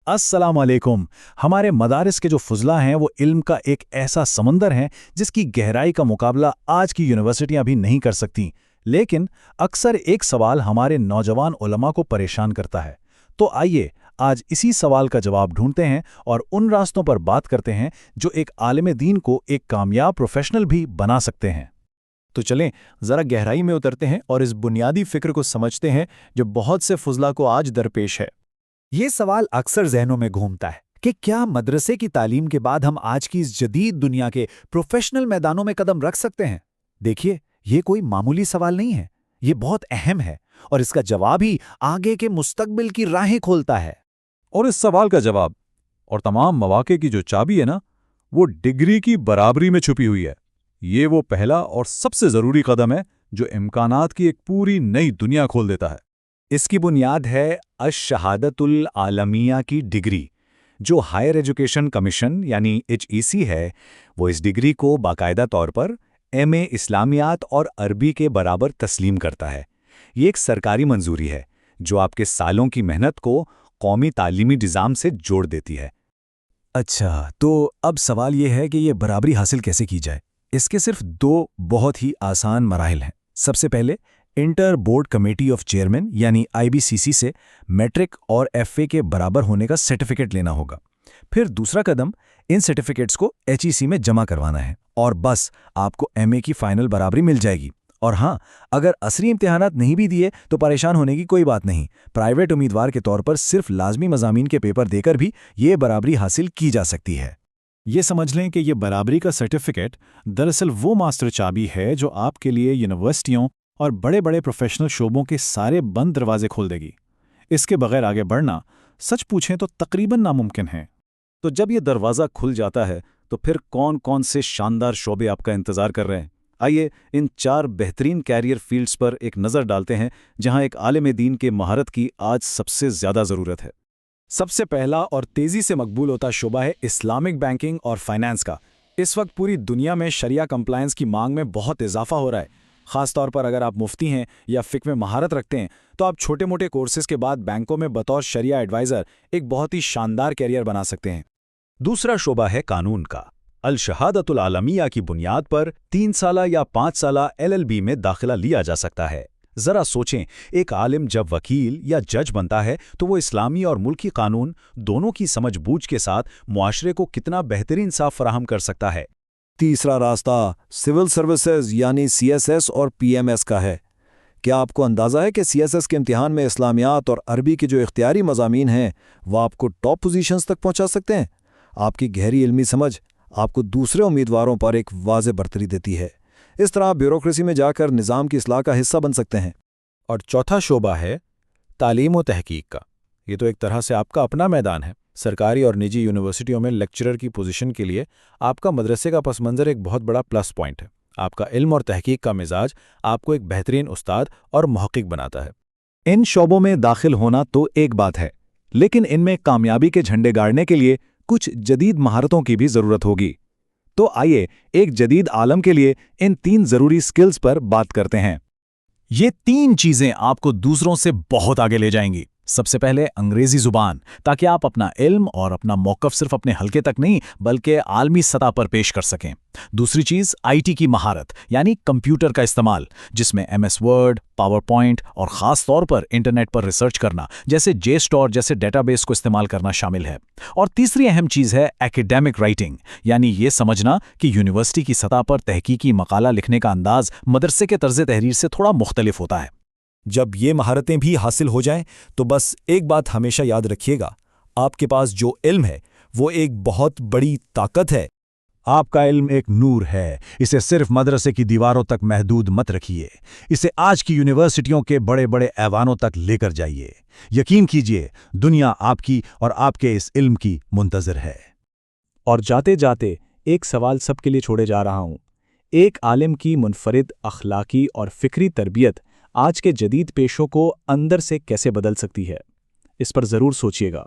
अस्सलाम वालेकुम। हमारे मदारिस के जो फुजला हैं वो इल्म का एक ऐसा समंदर हैं जिसकी गहराई का मुकाबला आज की यूनिवर्सिटियां भी नहीं कर सकती। लेकिन अक्सर एक सवाल हमारे नौजवान उलमा को परेशान करता है। तो आइए आज इसी सवाल का जवाब ढूंढते हैं और उन रास्तों पर बात करते हैं जो एक आलिम दीन को एक कामयाब प्रोफेशनल भी बना सकते हैं। तो चलें ज़रा गहराई में उतरते हैं और इस बुनियादी फ़िक्र को समझते हैं जो बहुत से फुजला को आज दरपेश है। ये सवाल अक्सर जहनों में घूमता है कि क्या मदरसे की तालीम के बाद हम आज की इस जदीद दुनिया के प्रोफेशनल मैदानों में कदम रख सकते हैं। देखिए, ये कोई मामूली सवाल नहीं है, ये बहुत अहम है और इसका जवाब ही आगे के मुस्तकबिल की राहें खोलता है। और इस सवाल का जवाब और तमाम मौके की जो चाबी है ना, वो डिग्री की बराबरी में छुपी हुई है। ये वो पहला और सबसे ज़रूरी कदम है जो इम्कानात की एक पूरी नई दुनिया खोल देता है। इसकी बुनियाद है अश-शहादतुल आलमिया की डिग्री, जो हायर एजुकेशन कमीशन यानी HEC है। वो इस डिग्री को बाकायदा तौर पर MA इस्लामियात और अरबी के बराबर तस्लीम करता है। ये एक सरकारी मंजूरी है जो आपके सालों की मेहनत को कौमी तालीमी निज़ाम से जोड़ देती है। अच्छा, तो अब सवाल ये है कि ये बराबरी हासिल कैसे की जाए। इसके सिर्फ दो बहुत ही आसान मराहिल हैं। सबसे पहले inter board committee of chairman यानी IBCC से मैट्रिक और FA के बराबर होने का सर्टिफिकेट लेना होगा। फिर दूसरा कदम इन सर्टिफिकेट्स को HEC में जमा करवाना है और बस आपको MA की फाइनल बराबरी मिल जाएगी। और हाँ, अगर असली इम्तिहानात नहीं भी दिए तो परेशान होने की कोई बात नहीं। प्राइवेट उम्मीदवार के तौर पर सिर्फ लाजमी मज़ामीन के पेपर देकर भी ये बराबरी हासिल की जा सकती है। ये समझ लें कि ये बराबरी का सर्टिफिकेट दरअसल वो मास्टर चाबी है जो आपके लिए यूनिवर्सिटियों और बड़े बड़े प्रोफेशनल शोबों के सारे बंद दरवाजे खोल देगी। इसके बगैर आगे बढ़ना सच पूछें तो तकरीबन नामुमकिन है। तो जब ये दरवाज़ा खुल जाता है तो फिर कौन कौन से शानदार शोबे आपका इंतज़ार कर रहे हैं। आइए इन 4 बेहतरीन कैरियर फील्ड्स पर एक नज़र डालते हैं जहां एक आलिम दीन के महारत की आज सबसे ज़्यादा ज़रूरत है। सबसे पहला और तेज़ी से मकबूल होता शोबा है इस्लामिक बैंकिंग और फाइनेंस का। इस वक्त पूरी दुनिया में शरिया कंप्लायंस की मांग में बहुत इजाफा हो रहा है। ख़ास तौर पर अगर आप मुफ्ती हैं या फ़िक्र में महारत रखते हैं तो आप छोटे मोटे कोर्सेज़ के बाद बैंकों में बतौर शरिया एडवाइज़र एक बहुत ही शानदार कैरियर बना सकते हैं। दूसरा शोबा है कानून का। अल-शहादतुल आलमिया की बुनियाद पर 3 साला या 5 साला LLB में दाखिला लिया जा सकता है। ज़रा सोचें, एक आलिम जब वकील या जज बनता है तो वो इस्लामी और मुल्की कानून दोनों की समझ-बूझ के साथ मुआशरे को कितना बेहतरीन इंसाफ फराहम कर सकता है। तीसरा रास्ता सिविल सर्विसेज यानी CSS और PMS का है। क्या आपको अंदाज़ा है कि CSS के इम्तिहान में इस्लामियात और अरबी के जो इख्तियारी मज़ामीन हैं वो आपको टॉप पोजीशंस तक पहुंचा सकते हैं। आपकी गहरी इल्मी समझ आपको दूसरे उम्मीदवारों पर एक वाज़ेह बरतरी देती है। इस तरह ब्यूरोक्रेसी में जाकर निज़ाम की इस्लाह का हिस्सा बन सकते हैं। और चौथा शोबा है तालीम व तहकीक का। ये तो एक तरह से आपका अपना मैदान है। सरकारी और निजी यूनिवर्सिटियों में लेक्चरर की पोजीशन के लिए आपका मदरसे का पस मंज़र एक बहुत बड़ा प्लस पॉइंट है। आपका इल्म और तहकीक का मिजाज आपको एक बेहतरीन उस्ताद और मुहक्किक बनाता है। इन शोबों में दाखिल होना तो एक बात है, लेकिन इनमें कामयाबी के झंडे गाड़ने के लिए कुछ जदीद महारतों की भी ज़रूरत होगी। तो आइए एक जदीद आलम के लिए इन 3 ज़रूरी स्किल्स पर बात करते हैं। ये 3 चीज़ें आपको दूसरों से बहुत आगे ले जाएंगी। सबसे पहले अंग्रेजी ज़ुबान, ताकि आप अपना इल्म और अपना मौक़िफ़ सिर्फ अपने हलके तक नहीं बल्कि आलमी सतह पर पेश कर सकें। दूसरी चीज़ IT की महारत यानी कंप्यूटर का इस्तेमाल, जिसमें MS वर्ड, पावर पॉइंट और ख़ास तौर पर इंटरनेट पर रिसर्च करना जैसे JSTOR जैसे डेटाबेस को इस्तेमाल करना शामिल है। और तीसरी अहम चीज़ है एकेडमिक राइटिंग, यानी ये समझना कि यूनिवर्सिटी की सतह पर तहकीकी मकाला लिखने का अंदाज़ मदरसे के तर्ज़ तहरीर से थोड़ा मुख्तलिफ होता है। जब ये महारतें भी हासिल हो जाएं तो बस एक बात हमेशा याद रखिएगा, आपके पास जो इल्म है वो एक बहुत बड़ी ताकत है। आपका इल्म एक नूर है, इसे सिर्फ मदरसे की दीवारों तक महदूद मत रखिए, इसे आज की यूनिवर्सिटियों के बड़े बड़े ऐवानों तक लेकर जाइए। यकीन कीजिए, दुनिया आपकी और आपके इस इल्म की मुंतज़िर है। और जाते जाते एक सवाल सबके लिए छोड़े जा रहा हूँ। एक आलिम की मुनफरिद अखलाकी और फ़िक्री तरबियत आज के जदीद पेशों को अंदर से कैसे बदल सकती है, इस पर ज़रूर सोचिएगा।